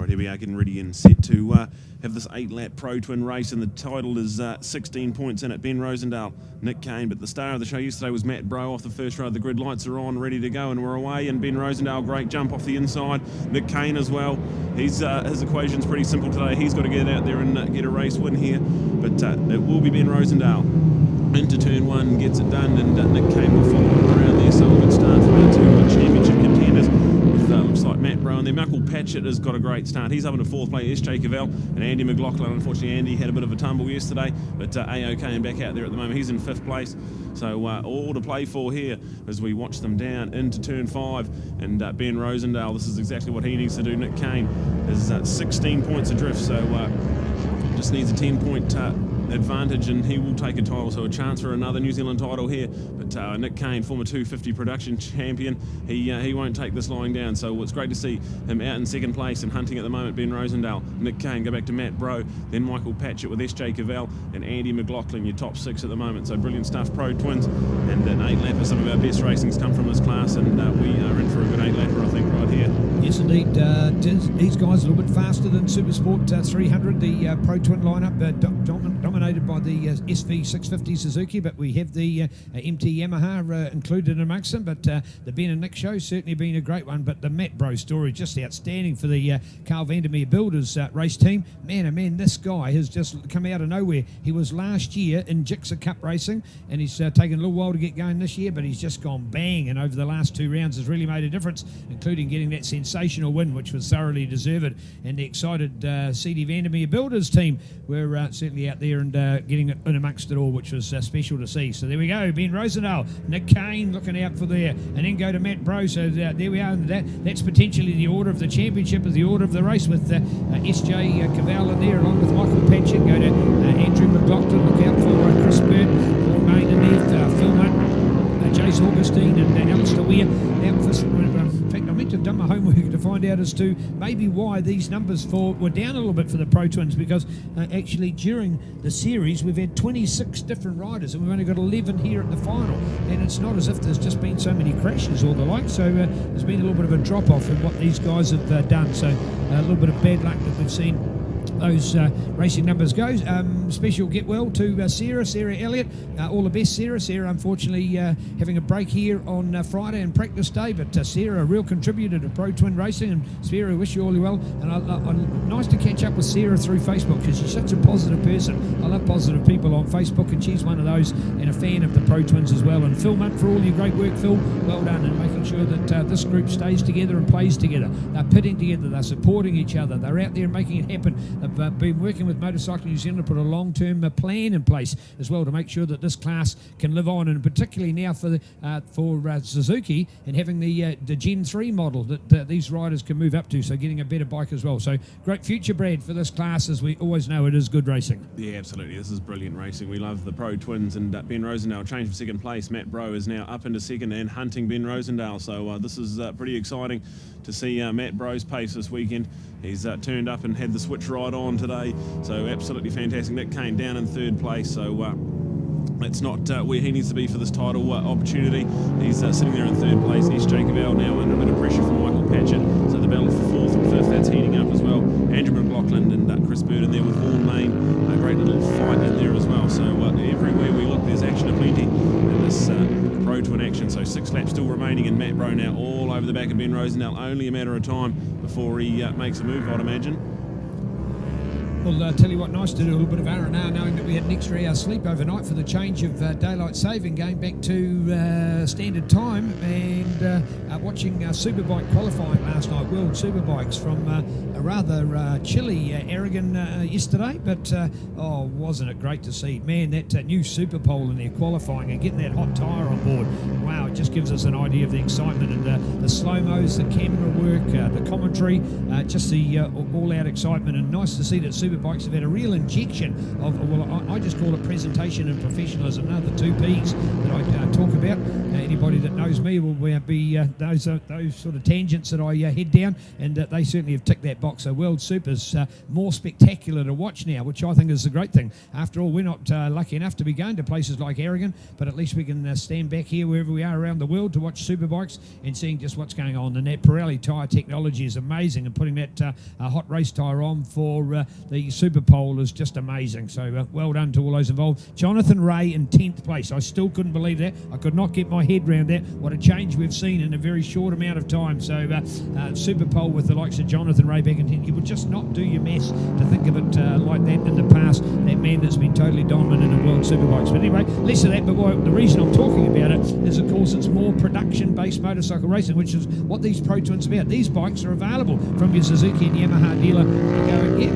here we are getting ready and set to have this 8-lap Pro Twin race, and the title is 16 points in it. Ben Rosendale, Nick Kane, but the star of the show yesterday was Matt Bro off the first row. The grid lights are on, ready to go, and we're away. And Ben Rosendale, great jump off the inside. Nick Kane as well. His equation's pretty simple today. He's got to get out there and get a race win here, but it will be Ben Rosendale into turn one, gets it done, and Nick Kane will follow him around there. So a good start for our two championship contenders. Looks like Matt Bro and there. Michael Patchett has got a great start. He's up into fourth place. SJ Cavell and Andy McLaughlin. Unfortunately, Andy had a bit of a tumble yesterday, but A-OK and back out there at the moment. He's in fifth place. So all to play for here as we watch them down into turn 5. And Ben Rosendale, this is exactly what he needs to do. Nick Kane is 16 points adrift, so just needs a 10-point advantage, and he will take a title, so a chance for another New Zealand title here. But Nick Kane, former 250 production champion, he won't take this lying down, so it's great to see him out in second place and hunting at the moment. Ben Rosendale, Nick Kane, go back to Matt Bro, then Michael Patchett with SJ Cavell and Andy McLaughlin, your top 6 at the moment. So brilliant stuff. Pro Twins, and an 8-lapper. Some of our best racings come from this class, and we are in for a good 8-lapper, I think, right here. Yes, indeed. These guys are a little bit faster than Supersport 300, the Pro Twin lineup, dominated by the SV650 Suzuki, but we have the MT Yamaha included amongst them. But the Ben and Nick show certainly been a great one. But the Matt Bro story, just outstanding for the Carl Vandermeer Builders race team. Man, oh man, this guy has just come out of nowhere. He was last year in Jigsaw Cup racing, and he's taken a little while to get going this year, but he's just gone bang, and over the last 2 rounds has really made a difference, including getting that sensational win, which was thoroughly deserved. And the excited CD Vandermeer Builders team were certainly out there and getting in amongst it all, which was special to see. So there we go, Ben Rosendale, Nick Kane looking out for there, and then go to Matt Bro. So there we are, and that's potentially the order of the championship, or the order of the race, with SJ Cavell in there along with Michael Patchett. Go to Andrew McLaughlin, look out for Chris Bird, Paul Main in there, Phil Hunt, Jace Augustine and Alistair Weir. In fact, I meant to have done my homework to find out as to maybe why these numbers were down a little bit for the Pro Twins, because actually during the series we've had 26 different riders, and we've only got 11 here at the final, and it's not as if there's just been so many crashes or the like, so there's been a little bit of a drop-off in what these guys have done, so a little bit of bad luck that we've seen those racing numbers go. Special get well to Sarah Elliott. All the best, Sarah. Sarah, unfortunately, having a break here on Friday and practice day, but Sarah, a real contributor to Pro Twin racing, and Sarah, wish you all well. And nice to catch up with Sarah through Facebook, because she's such a positive person. I love positive people on Facebook, and she's one of those, and a fan of the Pro Twins as well. And Phil Munt, for all your great work, Phil, well done, and making sure that this group stays together and plays together. They're pitting together, they're supporting each other, they're out there making it happen. They've been working with Motorcycle New Zealand to put a long-term plan in place as well to make sure that this class can live on, and particularly now for Suzuki, and having the Gen 3 model that these riders can move up to, so getting a better bike as well. So great future, Brad, for this class, as we always know it is good racing. Yeah, absolutely. This is brilliant racing. We love the Pro Twins, and Ben Rosendale changed from second place. Matt Bro is now up into second and hunting Ben Rosendale. So this is pretty exciting to see Matt Bro's pace this weekend. He's turned up and had the switch ride on today, so absolutely fantastic. Nick Kane down in third place, so that's not where he needs to be for this title opportunity. He's sitting there in third place. SJ Cavell now under a bit of pressure from Michael Patchett, so the battle for fourth and fifth, that's heating up as well. Andrew McLaughlin and Chris Bird in there with Vaughan Lane. A great little fight in there as well, so everywhere we look there's action aplenty in this Pro Twin action. So 6 laps still remaining, and Matt Bro now all over the back of Ben Rosendale. Only a matter of time before he makes a move, I'd imagine. Well, tell you what, nice to do a little bit of R&R, knowing that we had an extra hour sleep overnight for the change of daylight saving, going back to standard time, and watching Superbike qualifying last night, World Superbikes, from a rather chilly Aragon yesterday, but wasn't it great to see, man, that new Super Pole in there qualifying and getting that hot tyre on board. Wow, it just gives us an idea of the excitement, and the slow-mos, the camera work, the commentary, just the all-out excitement, and nice to see that Superbikes have had a real injection of, well, I just call it presentation and professionalism. They're the 2 Ps that I talk about. Anybody that knows me will be those sort of tangents that I head down, and they certainly have ticked that box. So World Super's more spectacular to watch now, which I think is a great thing. After all, we're not lucky enough to be going to places like Aragon, but at least we can stand back here wherever we are around the world to watch Superbikes and seeing just what's going on. And that Pirelli tyre technology is amazing, and putting that hot race tyre on for the Super Pole is just amazing. So well done to all those involved. Jonathan Ray in 10th place. I still couldn't believe that. I could not get my head around that. What a change we've seen in a very short amount of time. So Super Pole with the likes of Jonathan Ray back in 10th. You would just not do your mess to think of it like that in the past. That man that's been totally dominant in the World Superbikes. But anyway, less of that. But the reason I'm talking about it is, of course, it's more production-based motorcycle racing, which is what these Pro Twins are about. These bikes are available from your Suzuki and Yamaha dealer to go and get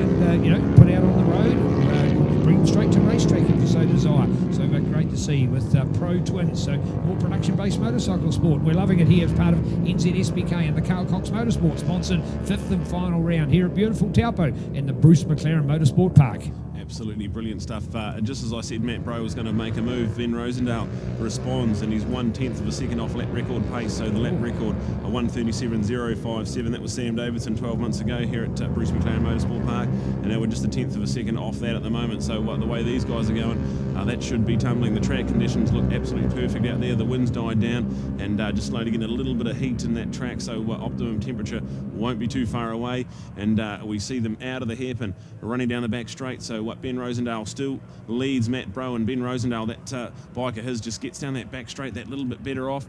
and put out on the road, and bring them straight to a racetrack if you so desire. So great to see with Pro Twins. So more production-based motorcycle sport. We're loving it here as part of NZSBK and the Carl Cox Motorsport, sponsored 5th and final round here at beautiful Taupo in the Bruce McLaren Motorsport Park. Absolutely brilliant stuff. Just as I said, Matt Bro was going to make a move. Ben Rosendale responds, and he's 1/10 of a second off lap record pace. So the lap record, a 1:37.057. That was Sam Davidson 12 months ago here at Bruce McLaren Motorsport Park, and now we're just 1/10 of a second off that at the moment. So the way these guys are going, that should be tumbling. The track conditions look absolutely perfect out there. The wind's died down, and just slowly getting a little bit of heat in that track, so optimum temperature won't be too far away. And we see them out of the hairpin, running down the back straight. So Ben Rosendale still leads Matt Bro, and Ben Rosendale, that bike of his, just gets down that back straight that little bit better off.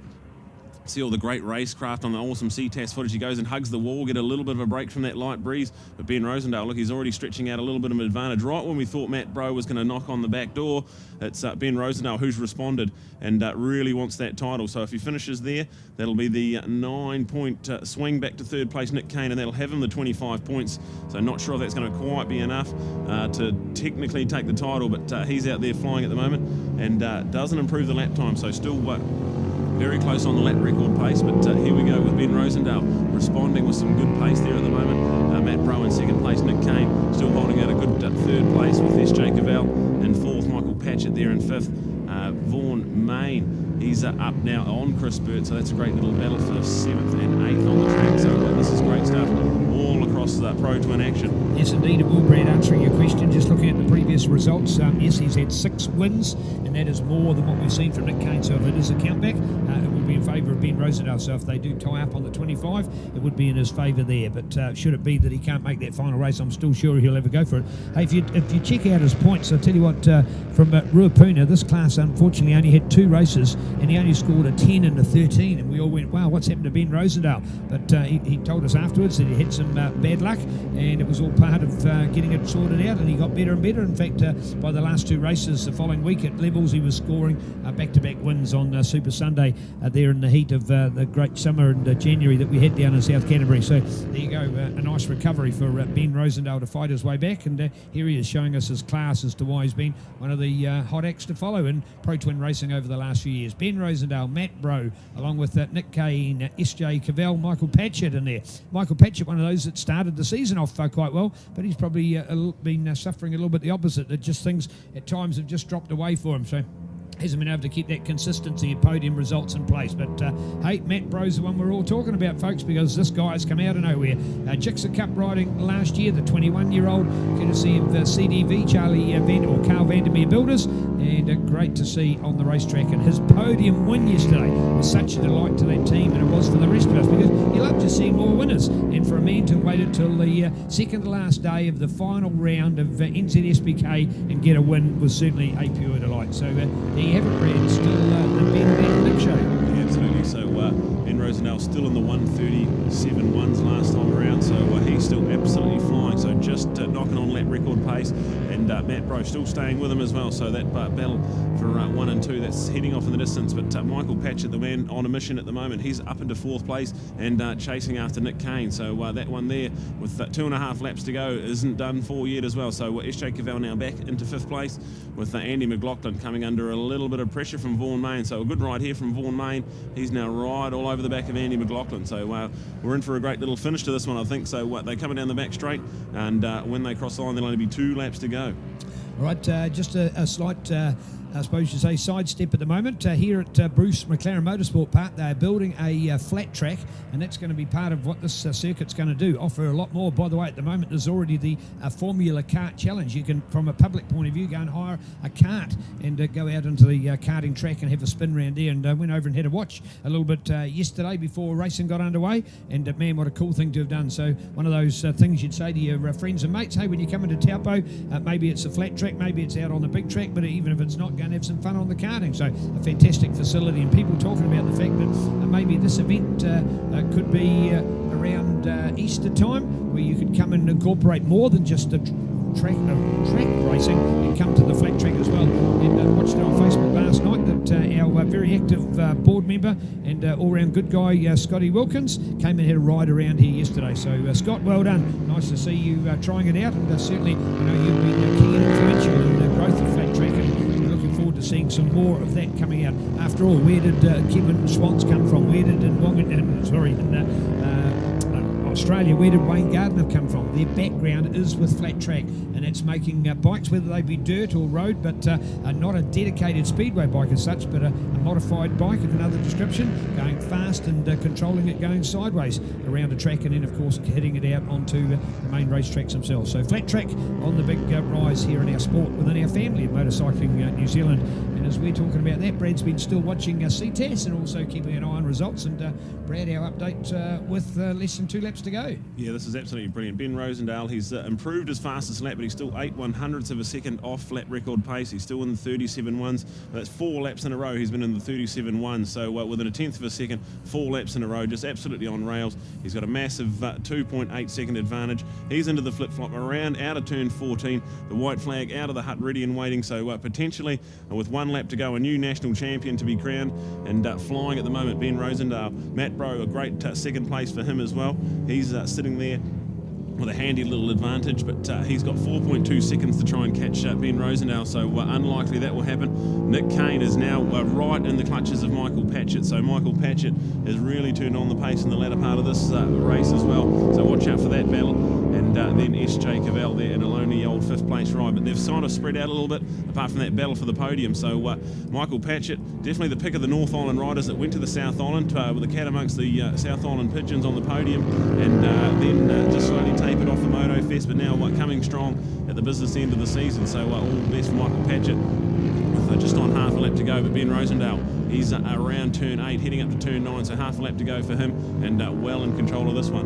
See all the great racecraft on the awesome Ctas footage. He goes and hugs the wall, get a little bit of a break from that light breeze. But Ben Rosendale, look, he's already stretching out a little bit of an advantage. Right when we thought Matt Bro was going to knock on the back door, it's Ben Rosendale who's responded and really wants that title. So if he finishes there, that'll be the 9-point swing back to 3rd place, Nick Kane, and that'll have him the 25 points. So not sure if that's going to quite be enough to technically take the title, but he's out there flying at the moment and doesn't improve the lap time. So still very close on the lap record pace, but here we go with Ben Rosendale responding with some good pace there at the moment. Matt Bro in 2nd place, Nick Kane still holding out a good 3rd place with SJ Cavell in 4th, Michael Patchett there in 5th. Vaughan Main, he's up now on Chris Burt, so that's a great little battle for 7th and 8th on the track. So this is great stuff all across Pro Twin action. Yes, indeed, it will, Brad. Answering your question, just looking at the previous results, yes, he's had 6 wins, and that is more than what we've seen from Nick Kane. So if it is a countback, it will be in favour of Ben Rosendale. So if they do tie up on the 25, it would be in his favour there. But should it be that he can't make that final race, I'm still sure he'll ever go for it. Hey, if you check out his points, I'll tell you what, from Ruapuna, this class unfortunately only had 2 races, and he only scored a 10 and a 13, and we all went, wow, what's happened to Ben Rosendale? But he told us afterwards that he had some bad luck, and it was all part of getting it sorted out, and he got better and better. In fact, by the last 2 races the following week at Levels, he was scoring back-to-back wins on Super Sunday there in the heat of the great summer and January that we had down in South Canterbury. So there you go, a nice recovery for Ben Rosendale to fight his way back, and here he is showing us his class as to why he's been one of the hot acts to follow in Pro Twin racing over the last few years. Ben Rosendale, Matt Bro, along with Nick Kane, SJ Cavell, Michael Patchett in there. Michael Patchett, one of those that started the season off quite well, but he's probably been suffering a little bit the opposite, that just things at times have just dropped away for him. So hasn't been able to keep that consistency and podium results in place. But hey, Matt Bro's the one we're all talking about, folks, because this guy has come out of nowhere. Gixxer Cup riding last year, the 21-year-old, courtesy of CDV, Carl Vandermeer Builders, and great to see on the racetrack. And his podium win yesterday was such a delight to that team, and it was for the rest of us, because you love to see more winners. And for a man to wait until the second to last day of the final round of NZSBK and get a win was certainly a pure delight. So there you have it, Brad. Still the Ben and Nick show. Yeah, absolutely. So Ben Rosendale still in the 1:37.1s last time around, so he's still absolutely flying. So just knocking on lap record pace. and Matt Bro still staying with him as well. So that battle for 1 and 2, that's heading off in the distance. But Michael Patchett, the man on a mission at the moment, he's up into 4th place and chasing after Nick Kane. So that one there with 2.5 laps to go isn't done for yet as well. So SJ Cavell now back into 5th place with Andy McLaughlin coming under a little bit of pressure from Vaughan Main. So a good ride here from Vaughan Main. He's now right all over the back of Andy McLaughlin. So we're in for a great little finish to this one, I think. So they're coming down the back straight, and when they cross the line, there'll only be 2 laps to go. All right, just a slight, I suppose you say, sidestep at the moment. Here at Bruce McLaren Motorsport Park, they're building a flat track, and that's going to be part of what this circuit's going to do. Offer a lot more. By the way, at the moment, there's already the Formula Kart Challenge. You can, from a public point of view, go and hire a kart and go out into the karting track and have a spin round there. And went over and had a watch a little bit yesterday before racing got underway. And man, what a cool thing to have done. So one of those things you'd say to your friends and mates, hey, when you come into Taupo, maybe it's a flat track, maybe it's out on the big track, but even if it's not, go and have some fun on the karting. So a fantastic facility, and people talking about the fact that maybe this event could be around Easter time, where you could come and incorporate more than just a track racing and come to the flat track as well. And watched it on Facebook last night that our very active board member and all-round good guy Scotty Wilkins came and had a ride around here yesterday. So Scott, well done. Nice to see you trying it out, and certainly I know you've been key and influential in the growth of flat track, and looking forward to seeing some more of that coming out. After all, where did Kevin Swans come from? Where did Australia, where did Wayne Gardner come from? Their background is with flat track, and it's making bikes, whether they be dirt or road, but not a dedicated speedway bike as such, but a modified bike of another description, going fast and controlling it going sideways around a track, and then of course hitting it out onto the main racetracks themselves. So flat track on the big rise here in our sport within our family of motorcycling New Zealand. And as we're talking about that, Brad's been still watching Ctas and also keeping an eye on results. And Brad, our update with less than 2 laps to go. Yeah, this is absolutely brilliant. Ben Rosendale, he's improved his fastest lap, but he's still 8/100ths of a second off lap record pace. He's still in the 37.1s. That's 4 laps in a row. He's been in the 37.1s. So within a 1/10 of a second, 4 laps in a row, just absolutely on rails. He's got a massive 2.8 second advantage. He's into the flip-flop around out of turn 14. The white flag out of the hut, ready and waiting. So potentially, with 1 lap to go, a new national champion to be crowned, and flying at the moment, Ben Rosendale. Matt Bro, a great second place for him as well. He's sitting there with a handy little advantage, but he's got 4.2 seconds to try and catch Ben Rosendale, so unlikely that will happen. Nick Kane is now right in the clutches of Michael Patchett, so Michael Patchett has really turned on the pace in the latter part of this race as well, so watch out for that battle. And then SJ Cavell there in a lonely old 5th place ride, but they've sort of spread out a little bit apart from that battle for the podium. So Michael Patchett, definitely the pick of the North Island riders that went to the South Island, with the cat amongst the South Island pigeons on the podium, and then just slowly tapered off the Moto Fest, but now coming strong at the business end of the season. So all the best for Michael Patchett with just on half a lap to go. But Ben Rosendale, he's around turn 8 heading up to turn 9, so half a lap to go for him, and well in control of this one.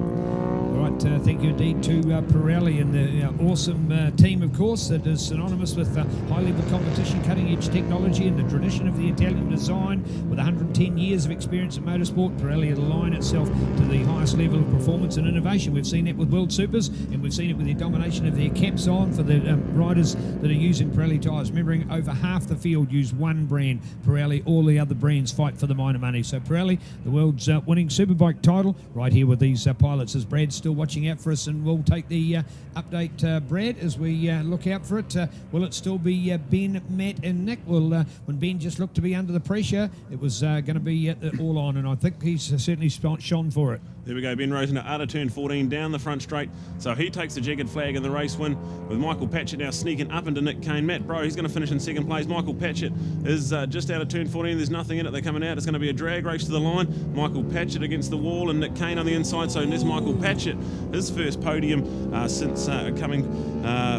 All right, thank you indeed to Pirelli and the awesome team, of course, that is synonymous with high-level competition, cutting-edge technology, and the tradition of the Italian design. With 110 years of experience in motorsport, Pirelli align itself to the highest level of performance and innovation. We've seen that with World Supers, and we've seen it with the domination of their caps on for the riders that are using Pirelli tyres. Remembering, over half the field use one brand, Pirelli. All the other brands fight for the minor money. So Pirelli, the world's winning superbike title, right here with these pilots, as Brad's still watching out for us, and we'll take the update, Brad, as we look out for it. Will it still be Ben, Matt and Nick? Well, when Ben just looked to be under the pressure, it was going to be all on, and I think he's certainly shone for it. There we go, Ben Rosendale out of turn 14, down the front straight. So he takes the jagged flag in the race win, with Michael Patchett now sneaking up into Nick Kane. Matt Bro, he's going to finish in 2nd place. Michael Patchett is just out of turn 14. There's nothing in it. They're coming out. It's going to be a drag race to the line. Michael Patchett against the wall and Nick Kane on the inside. So there's Michael Patchett, his first podium since coming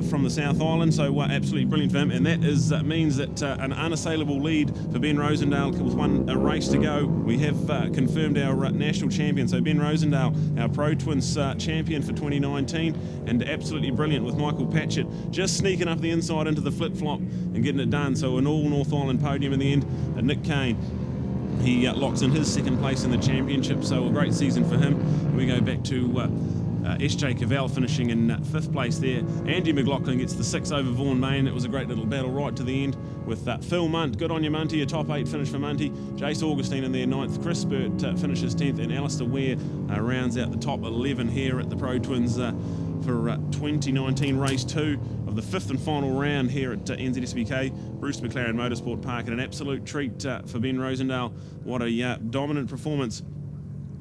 from the South Island. So absolutely brilliant for him. And that means that an unassailable lead for Ben Rosendale with a race to go. We have confirmed our national champion. So Ben Rosendale, our Pro Twins champion for 2019, and absolutely brilliant with Michael Patchett just sneaking up the inside into the flip-flop and getting it done. So an all North Island podium in the end. And Nick Kane, he locks in his 2nd place in the championship, so a great season for him. We go back to SJ Cavell finishing in 5th place there. Andy McLaughlin gets the 6 over Vaughan Main. It was a great little battle right to the end with Phil Munt. Good on you, Munty. A top 8 finish for Munty. Jace Augustine in there 9th. Chris Burt finishes 10th. And Alistair Ware rounds out the top 11 here at the Pro Twins for 2019 race 2 of the 5th and final round here at NZSBK Bruce McLaren Motorsport Park, and an absolute treat for Ben Rosendale. What a dominant performance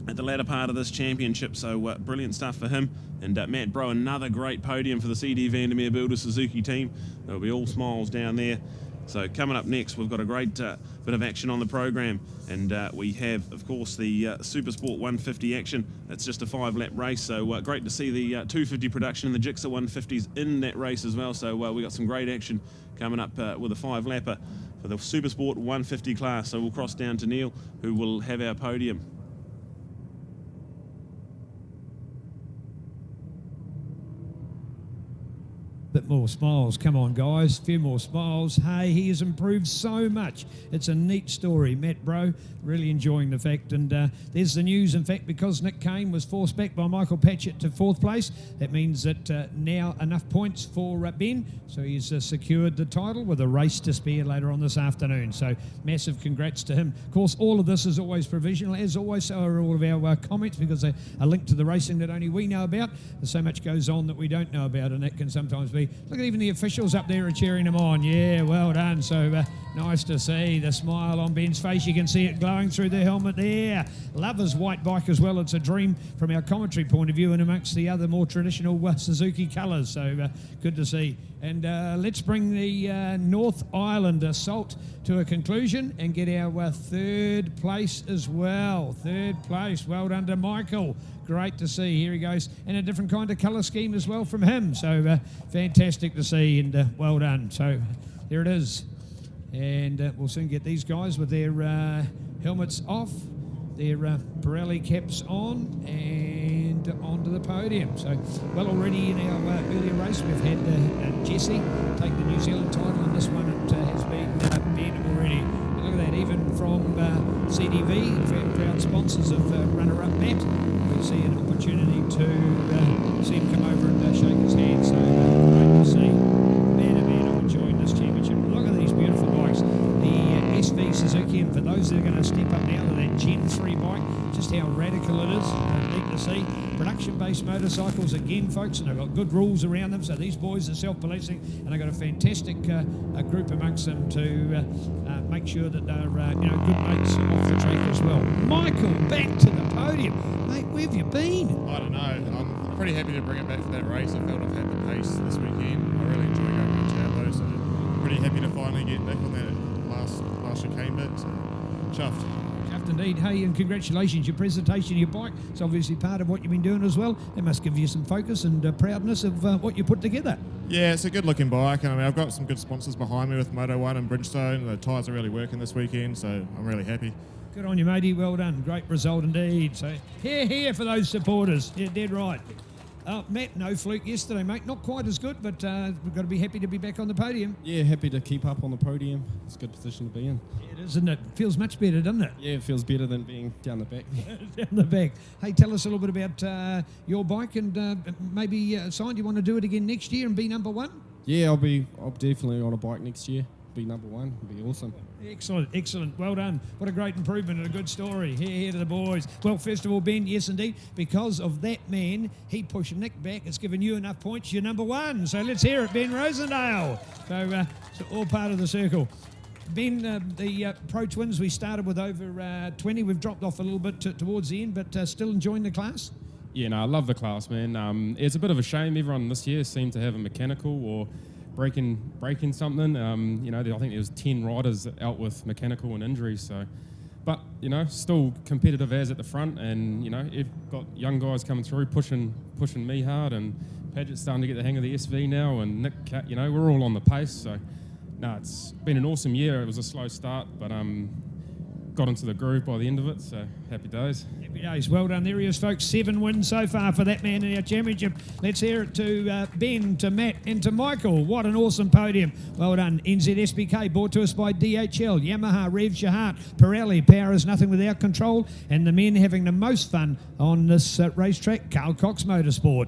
at the latter part of this championship, so brilliant stuff for him. And Matt Bro, another great podium for the CD Vandermeer Builder Suzuki team. There'll be all smiles down there. So coming up next, we've got a great bit of action on the program, and we have, of course, the Supersport 150 action. It's just a 5-lap race, so great to see the 250 production and the Gixxer 150s in that race as well. So we got some great action coming up with a 5-lapper for the Supersport 150 class. So we'll cross down to Neil, who will have our podium. Bit more smiles, come on guys, a few more smiles. Hey, he has improved so much. It's a neat story. Matt Bro, really enjoying the fact, and there's the news, in fact, because Nick Kane was forced back by Michael Patchett to 4th place. That means that now enough points for Ben, so he's secured the title with a race to spare later on this afternoon. So massive congrats to him. Of course, all of this is always provisional, as always, so are all of our comments, because they're a link to the racing that only we know about. There's so much goes on that we don't know about, and that can sometimes be. Look at even the officials up there are cheering him on. Yeah, well done. So nice to see the smile on Ben's face. You can see it glowing through the helmet there. Love his white bike as well. It's a dream from our commentary point of view and amongst the other more traditional Suzuki colours. So good to see. And let's bring the North Island Assault to a conclusion and get our 3rd place as well. 3rd place. Well done to Michael. Great to see. Here he goes. And a different kind of colour scheme as well from him. So fantastic to see, and well done. So there it is. And we'll soon get these guys with their helmets off, their Pirelli caps on, and onto the podium. So, well, already in our earlier race, we've had Jesse take the New Zealand title, and this one it has been Ben already. And look at that, even from CDV, very proud sponsors of runner-up Matt. We see an opportunity to see him come over and shake his hand. So great to see. Man, I'm enjoying this championship. Look at these beautiful bikes. The SV Suzuki, and for those that are going to step up now to that Gen 3 bike, just how radical it is. Neat to see. Production-based motorcycles again, folks, and they've got good rules around them. So these boys are self-policing, and they've got a fantastic group amongst them to make sure that they're good mates off the track as well. Michael, back to the podium. Mate, where have you been? I don't know. I'm pretty happy to bring it back for that race. I felt I've had the pace this weekend. I really enjoy going to Taupo, so pretty happy to finally get back on that last chicane bit. So chuffed. Chuffed indeed. Hey, and congratulations. Your presentation of your bike is obviously part of what you've been doing as well. It must give you some focus and proudness of what you put together. Yeah, it's a good looking bike, and I mean, I've got some good sponsors behind me with Moto 1 and Bridgestone. The tyres are really working this weekend, so I'm really happy. Good on you, matey. Well done. Great result indeed. So here for those supporters. Yeah, dead right. Matt, no fluke yesterday, mate. Not quite as good, but we've got to be happy to be back on the podium. Yeah, happy to keep up on the podium. It's a good position to be in. Yeah, it is, isn't it? Feels much better, doesn't it? Yeah, it feels better than being down the back. Down the back. Hey, tell us a little bit about your bike, and maybe, Sign, do you want to do it again next year and be number 1? Yeah, I'll definitely on a bike next year. Be number 1. It'll be awesome. Excellent. Well done. What a great improvement and a good story. Here to the boys. Well, first of all, Ben, yes, indeed, because of that man, he pushed Nick back. It's given you enough points. You're number 1. So let's hear it, Ben Rosendale. So all part of the circle. Ben, the Pro Twins, we started with over 20. We've dropped off a little bit towards the end, but still enjoying the class? Yeah, no, I love the class, man. It's a bit of a shame everyone this year seemed to have a mechanical or breaking something. I think there was 10 riders out with mechanical and injuries. So, but still competitive as at the front, and you've got young guys coming through pushing me hard, and Padgett's starting to get the hang of the SV now, and Nick, we're all on the pace. So, no, it's been an awesome year. It was a slow start, but got into the groove by the end of it, so happy days. Happy days. Well done. There he is, folks. 7 wins so far for that man in our championship. Let's hear it to Ben, to Matt, and to Michael. What an awesome podium. Well done. NZSBK, brought to us by DHL. Yamaha, revs your heart. Pirelli, power is nothing without control. And the men having the most fun on this racetrack, Carl Cox Motorsport.